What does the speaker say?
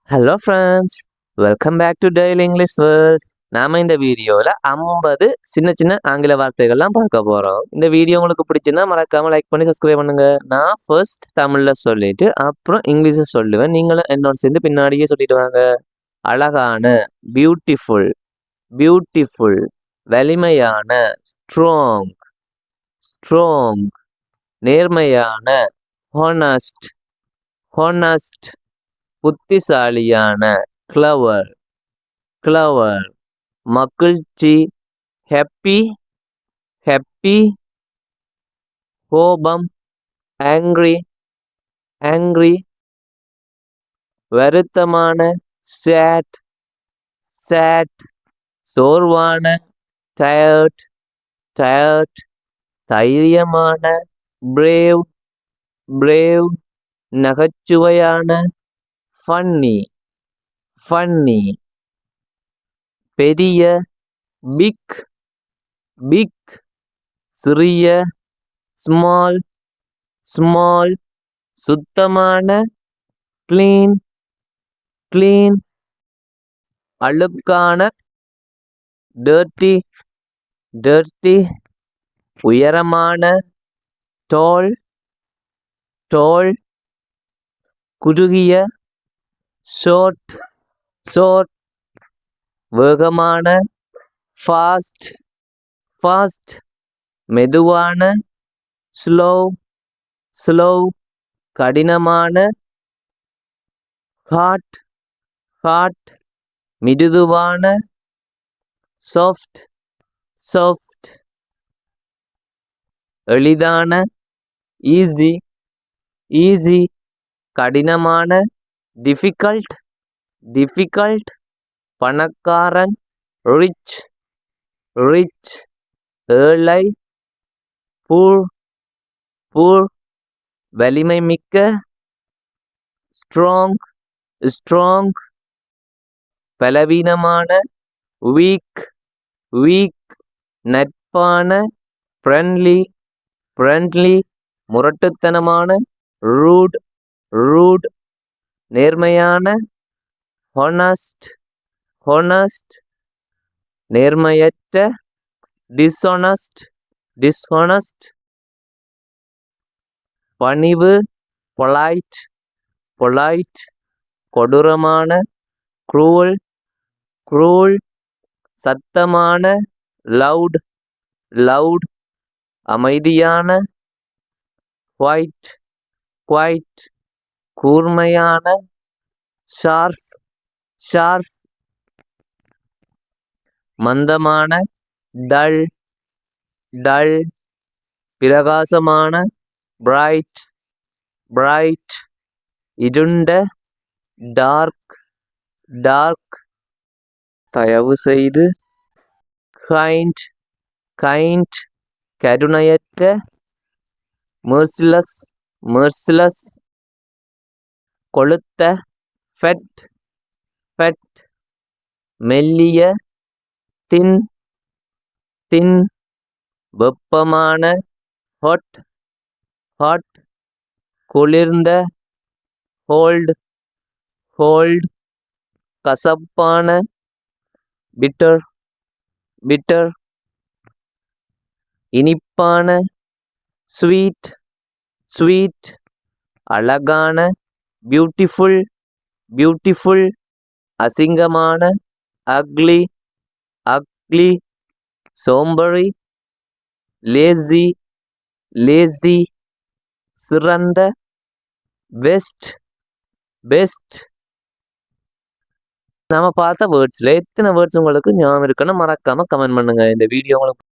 Hello friends, welcome back to daily English world. நாம இந்த வீடியோவில் 50 சின்ன சின்ன ஆங்கில வார்த்தைகள்லாம் பார்க்க போகிறோம். இந்த வீடியோ உங்களுக்கு பிடிச்சிருந்தா மறக்காமல் லைக் பண்ணி சப்ஸ்கிரைப் பண்ணுங்க. நான் ஃபர்ஸ்ட் தமிழில் சொல்லிட்டு அப்புறம் இங்கிலீஷில் சொல்லுவேன். நீங்களும் என்னோட சேர்ந்து பின்னாடியே சொல்லிட்டு வாங்க. அழகான, பியூட்டிஃபுல், பியூட்டிஃபுல். வலிமையான, ஸ்ட்ராங், ஸ்ட்ராங். நேர்மையான, ஹானஸ்ட், ஹானஸ்ட். புத்திசாலியான, கிளவர், கிளவர். மகிழ்ச்சி, ஹாப்பி, ஹாப்பி. கோபம், ஆங்க்ரி, ஆங்க்ரி. வருத்தமான, சேட், சேட். சோர்வான, டயர்ட், டயர்ட். தைரியமான, பிரேவ், பிரேவ். நகைச்சுவையான, ஃபன்னி, ஃபன்னி. பெரிய, பிக், பிக். சிறிய, ஸ்மால், ஸ்மால். சுத்தமான, கிளீன், கிளீன். அழுக்கான, டர்ட்டி, டர்ட்டி. உயரமான, டால், டால். குறுகிய, ஷார்ட், ஷார்ட். வேகமான, ஃபாஸ்ட், ஃபாஸ்ட். மெதுவான, ஸ்லோ, ஸ்லோ. கடினமான, ஹார்ட், ஹார்ட். மிருதுவான, சாஃப்ட், சாஃப்ட். எளிதான, ஈஸி, ஈஸி. கடினமான, டிஃபிகல்ட், டிஃபிகல்ட். பணக்காரன், ரிச், ரிச். ஏழை, பூர், பூர். வலிமை மிக்க, ஸ்ட்ராங், ஸ்ட்ராங். பலவீனமான, வீக், வீக். நட்பான, ஃப்ரெண்ட்லி, ஃப்ரெண்ட்லி. முரட்டுத்தனமான, ரூட், ரூட். நேர்மையான, ஹானஸ்ட், ஹானஸ்ட். நேர்மையற்ற, டிஸ்ஹானஸ்ட், டிஸ்ஹானஸ்ட். பணிவு, பொலைட், பொலைட். கொடூரமான, க்ரூவல், க்ரூவல். சத்தமான, லவுட், லவுட். அமைதியான, குவைட், குவைட். கூர்மையான, ஷார்ப், ஷார்ப். மந்தமான, டல், டல். பிரகாசமான, பிரைட், பிரைட். இருண்ட, டார்க், டார்க். தயவு செய்து, கைண்ட், கைண்ட். கருணையற்ற, மெர்சிலஸ், மெர்சிலஸ். கொழுத்த, ஃபெட், ஃபெட். மெல்லிய, தின், தின். வெப்பமான, ஹாட், ஹாட். குளிர்ந்த, கோல்ட், கோல்ட். கசப்பான, பிட்டர், பிட்டர். இனிப்பான, ஸ்வீட், ஸ்வீட். அழகான, பியூட்டிஃபுல், பியூட்டிஃபுல். அசிங்கமான, அக்லி, அக்லி. சோம்பேறி, லேசி, லேசி. சிறந்த, பெஸ்ட், பெஸ்ட். நாம பார்த்த வேர்ட்ஸ்ல எத்தனை வேர்ட்ஸ் உங்களுக்கு ஞாபகம் இருக்குன்னு மறக்காம கமெண்ட் பண்ணுங்க. இந்த வீடியோ உங்களுக்கு